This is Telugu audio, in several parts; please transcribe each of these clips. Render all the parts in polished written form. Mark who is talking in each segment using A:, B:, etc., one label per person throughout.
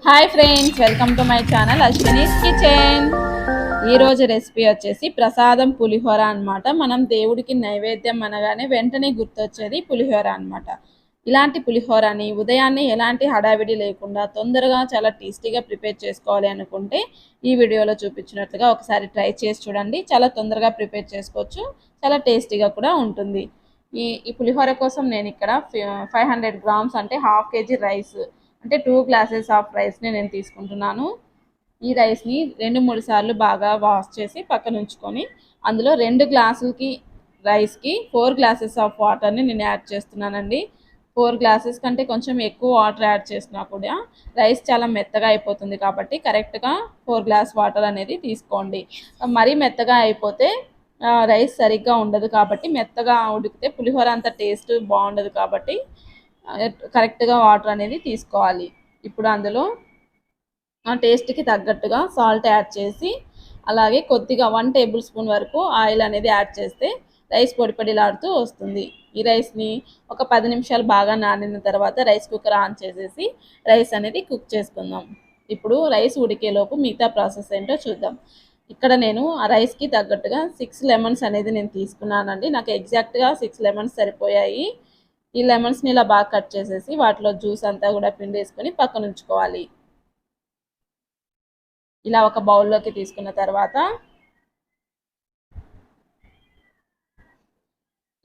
A: Hi friends, welcome to my channel Ashwini's kitchen. ఈరోజు రెసిపీ వచ్చేసి ప్రసాదం పులిహోర అనమాట. మనం దేవుడికి నైవేద్యం అనగానే వెంటనే గుర్తొచ్చేది పులిహోర అనమాట. ఇలాంటి పులిహోరని ఉదయాన్నే ఎలాంటి హడావిడి లేకుండా తొందరగా చాలా టేస్టీగా ప్రిపేర్ చేసుకోవాలి అనుకుంటే ఈ వీడియోలో చూపించినట్లుగా ఒకసారి ట్రై చేసి చూడండి. చాలా తొందరగా ప్రిపేర్ చేసుకోవచ్చు, చాలా టేస్టీగా కూడా ఉంటుంది. ఈ పులిహోర కోసం నేను ఇక్కడ 500 గ్రామ్స్ అంటే హాఫ్ కేజీ రైస్, అంటే 2 గ్లాసెస్ ఆఫ్ రైస్ని నేను తీసుకుంటున్నాను. ఈ రైస్ని 2-3 సార్లు బాగా వాష్ చేసి పక్కన ఉంచుకొని అందులో 2 గ్లాసులకి రైస్కి 4 గ్లాసెస్ ఆఫ్ వాటర్ని నేను యాడ్ చేస్తున్నానండి. 4 గ్లాసెస్ కంటే కొంచెం ఎక్కువ వాటర్ యాడ్ చేసినా కూడా రైస్ చాలా మెత్తగా అయిపోతుంది, కాబట్టి కరెక్ట్గా 4 గ్లాస్ వాటర్ అనేది తీసుకోండి. మరీ మెత్తగా అయిపోతే రైస్ సరిగ్గా ఉండదు, కాబట్టి మెత్తగా ఉడికితే పులిహోర అంత టేస్ట్ బాగుండదు, కాబట్టి కరెక్ట్గా వాటర్ అనేది తీసుకోవాలి. ఇప్పుడు అందులో టేస్ట్కి తగ్గట్టుగా సాల్ట్ యాడ్ చేసి, అలాగే కొద్దిగా 1 టేబుల్ స్పూన్ వరకు ఆయిల్ అనేది యాడ్ చేస్తే రైస్ పొడిలాడుతూ వస్తుంది. ఈ రైస్ని ఒక 10 నిమిషాలు బాగా నానిన తర్వాత రైస్ కుక్కర్ ఆన్ చేసేసి రైస్ అనేది కుక్ చేసుకుందాం. ఇప్పుడు రైస్ ఉడికేలోపు మిగతా ప్రాసెస్ ఏంటో చూద్దాం. ఇక్కడ నేను ఆ రైస్కి తగ్గట్టుగా 6 లెమన్స్ అనేది నేను తీసుకున్నానండి. నాకు ఎగ్జాక్ట్గా 6 లెమన్స్ సరిపోయాయి. ఈ లెమన్స్ని ఇలా బాగా కట్ చేసేసి వాటిలో జ్యూస్ అంతా కూడా పిండేసుకొని పక్కన ఉంచుకోవాలి. ఇలా ఒక బౌల్లోకి తీసుకున్న తర్వాత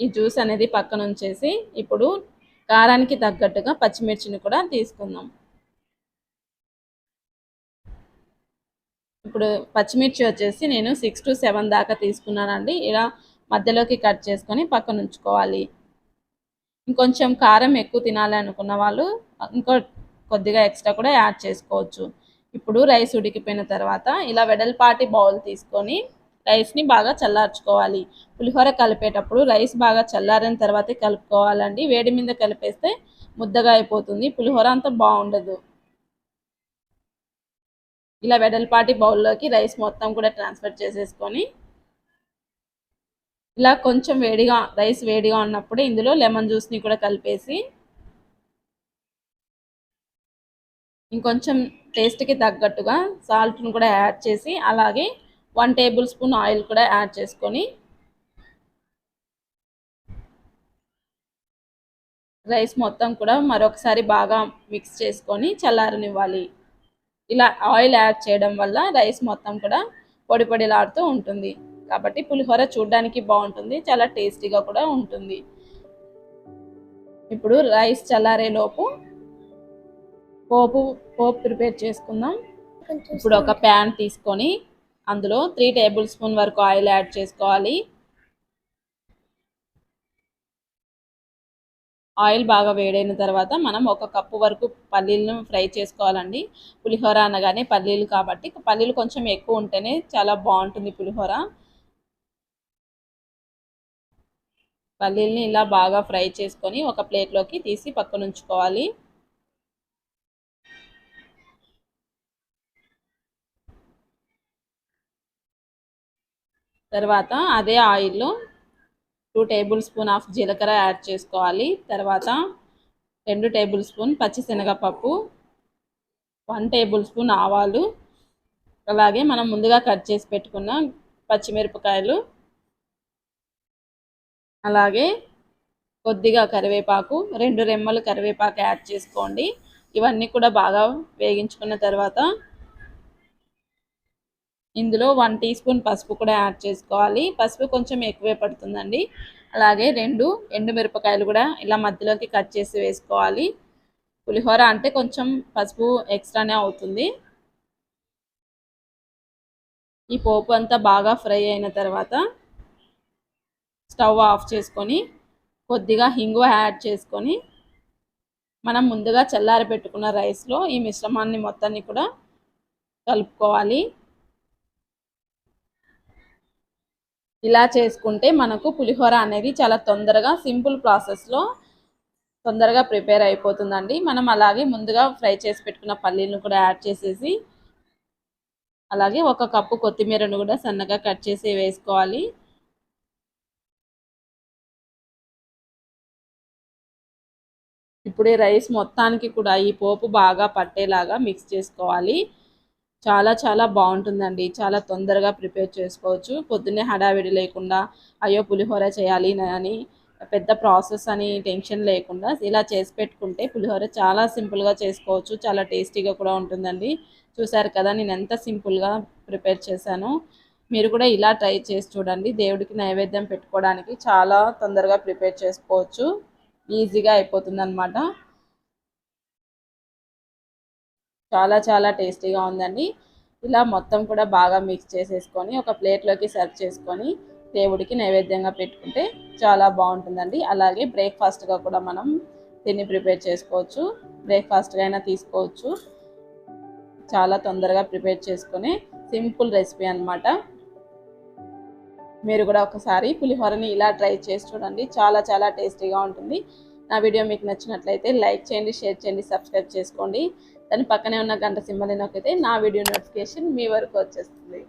A: ఈ జ్యూస్ అనేది పక్కన ఉంచేసి ఇప్పుడు కారానికి తగ్గట్టుగా పచ్చిమిర్చిని కూడా తీసుకుందాం. ఇప్పుడు పచ్చిమిర్చి వచ్చేసి నేను 6 to 7 దాకా తీసుకున్నానండి. ఇలా మధ్యలోకి కట్ చేసుకొని పక్కన ఉంచుకోవాలి. ఇంకొంచెం కారం ఎక్కువ తినాలి అనుకున్న వాళ్ళు ఇంకో కొద్దిగా ఎక్స్ట్రా కూడా యాడ్ చేసుకోవచ్చు. ఇప్పుడు రైస్ ఉడికిపోయిన తర్వాత ఇలా వెడల్పాటి బౌల్ తీసుకొని రైస్ని బాగా చల్లార్చుకోవాలి. పులిహోర కలిపేటప్పుడు రైస్ బాగా చల్లారిన తర్వాతే కలుపుకోవాలండి. వేడి మీద కలిపేస్తే ముద్దగా అయిపోతుంది, పులిహోర అంత బాగుండదు. ఇలా వెడల్పాటి బౌల్లోకి రైస్ మొత్తం కూడా ట్రాన్స్ఫర్ చేసేసుకొని ఇలా కొంచెం రైస్ వేడిగా ఉన్నప్పుడు ఇందులో లెమన్ జ్యూస్ని కూడా కలిపేసి ఇంకొంచెం టేస్ట్కి తగ్గట్టుగా సాల్ట్ను కూడా యాడ్ చేసి, అలాగే 1 టేబుల్ స్పూన్ ఆయిల్ కూడా యాడ్ చేసుకొని రైస్ మొత్తం కూడా మరొకసారి బాగా మిక్స్ చేసుకొని చల్లారనివ్వాలి. ఇలా ఆయిల్ యాడ్ చేయడం వల్ల రైస్ మొత్తం కూడా పొడిలాడుతూ ఉంటుంది, కాబట్టి పులిహోర చూడడానికి బాగుంటుంది, చాలా టేస్టీగా కూడా ఉంటుంది. ఇప్పుడు రైస్ చల్లారేలోపు పోపు ప్రిపేర్ చేసుకుందాం. ఇప్పుడు ఒక ప్యాన్ తీసుకొని అందులో 3 టేబుల్ స్పూన్ వరకు ఆయిల్ యాడ్ చేసుకోవాలి. ఆయిల్ బాగా వేడైన తర్వాత మనం 1 కప్పు వరకు పల్లీలను ఫ్రై చేసుకోవాలండి. పులిహోర అనగానే పల్లీలు, కాబట్టి పల్లీలు కొంచెం ఎక్కువ ఉంటేనే చాలా బాగుంటుంది పులిహోర. పల్లీల్ని ఇలా బాగా ఫ్రై చేసుకొని ఒక ప్లేట్లోకి తీసి పక్కన ఉంచుకోవాలి. తర్వాత అదే ఆయిల్లో 2 టేబుల్ స్పూన్ ఆఫ్ జీలకర్ర యాడ్ చేసుకోవాలి. తర్వాత 2 టేబుల్ స్పూన్ పచ్చిశనగపప్పు, 1 టేబుల్ స్పూన్ ఆవాలు, అలాగే మనం ముందుగా కట్ చేసి పెట్టుకున్న పచ్చిమిరపకాయలు, అలాగే కొద్దిగా కరివేపాకు, 2 రెమ్మలు కరివేపాకు యాడ్ చేసుకోండి. ఇవన్నీ కూడా బాగా వేగించుకున్న తర్వాత ఇందులో 1 టీ స్పూన్ పసుపు కూడా యాడ్ చేసుకోవాలి. పసుపు కొంచెం ఎక్కువే పడుతుందండి. అలాగే 2 ఎండుమిరపకాయలు కూడా ఇలా మధ్యలోకి కట్ చేసి వేసుకోవాలి. పులిహోర అంటే కొంచెం పసుపు ఎక్స్ట్రానే అవుతుంది. ఈ పోపు అంతా బాగా ఫ్రై అయిన తర్వాత స్టవ్ ఆఫ్ చేసుకొని కొద్దిగా ఇంగువ యాడ్ చేసుకొని మనం ముందుగా చల్లారి పెట్టుకున్న రైస్లో ఈ మిశ్రమాన్ని మొత్తాన్ని కూడా కలుపుకోవాలి. ఇలా చేసుకుంటే మనకు పులిహోర అనేది చాలా తొందరగా సింపుల్ ప్రాసెస్లో తొందరగా ప్రిపేర్ అయిపోతుందండి. మనం అలాగే ముందుగా ఫ్రై చేసి పెట్టుకున్న పల్లీలను కూడా యాడ్ చేసేసి, అలాగే 1 కప్పు కొత్తిమీరను కూడా సన్నగా కట్ చేసి వేసుకోవాలి. ఇప్పుడు ఈ రైస్ మొత్తానికి కూడా ఈ పోపు బాగా పట్టేలాగా మిక్స్ చేసుకోవాలి. చాలా చాలా బాగుంటుందండి. చాలా తొందరగా ప్రిపేర్ చేసుకోవచ్చు. పొద్దున్నే హడావిడి లేకుండా అయ్యో పులిహోర చేయాలి అని పెద్ద ప్రాసెస్ అని టెన్షన్ లేకుండా ఇలా చేసి పెట్టుకుంటే పులిహోర చాలా సింపుల్గా చేసుకోవచ్చు. చాలా టేస్టీగా కూడా ఉంటుందండి. చూసారు కదా నేను ఎంత సింపుల్గా ప్రిపేర్ చేశాను. మీరు కూడా ఇలా ట్రై చేసి చూడండి. దేవుడికి నైవేద్యం పెట్టుకోవడానికి చాలా తొందరగా ప్రిపేర్ చేసుకోవచ్చు. ఈజీగా అయిపోతుంది అనమాట. చాలా చాలా టేస్టీగా ఉందండి. ఇలా మొత్తం కూడా బాగా మిక్స్ చేసేసుకొని ఒక ప్లేట్లోకి సర్వ్ చేసుకొని దేవుడికి నైవేద్యంగా పెట్టుకుంటే చాలా బాగుంటుందండి. అలాగే బ్రేక్ఫాస్ట్గా కూడా మనం దీన్ని ప్రిపేర్ చేసుకోవచ్చు. బ్రేక్ఫాస్ట్గా అయినా తీసుకోవచ్చు. చాలా తొందరగా ప్రిపేర్ చేసుకునే సింపుల్ రెసిపీ అనమాట. మీరు కూడా ఒకసారి పులిహోరని ఇలా ట్రై చేసి చూడండి. చాలా చాలా టేస్టీగా ఉంటుంది. నా వీడియో మీకు నచ్చినట్లయితే లైక్ చేయండి, షేర్ చేయండి, సబ్స్క్రైబ్ చేసుకోండి. దాని పక్కనే ఉన్న గంట సింబల్ని నొక్కితే నా వీడియో నోటిఫికేషన్ మీ వరకు వచ్చేస్తుంది.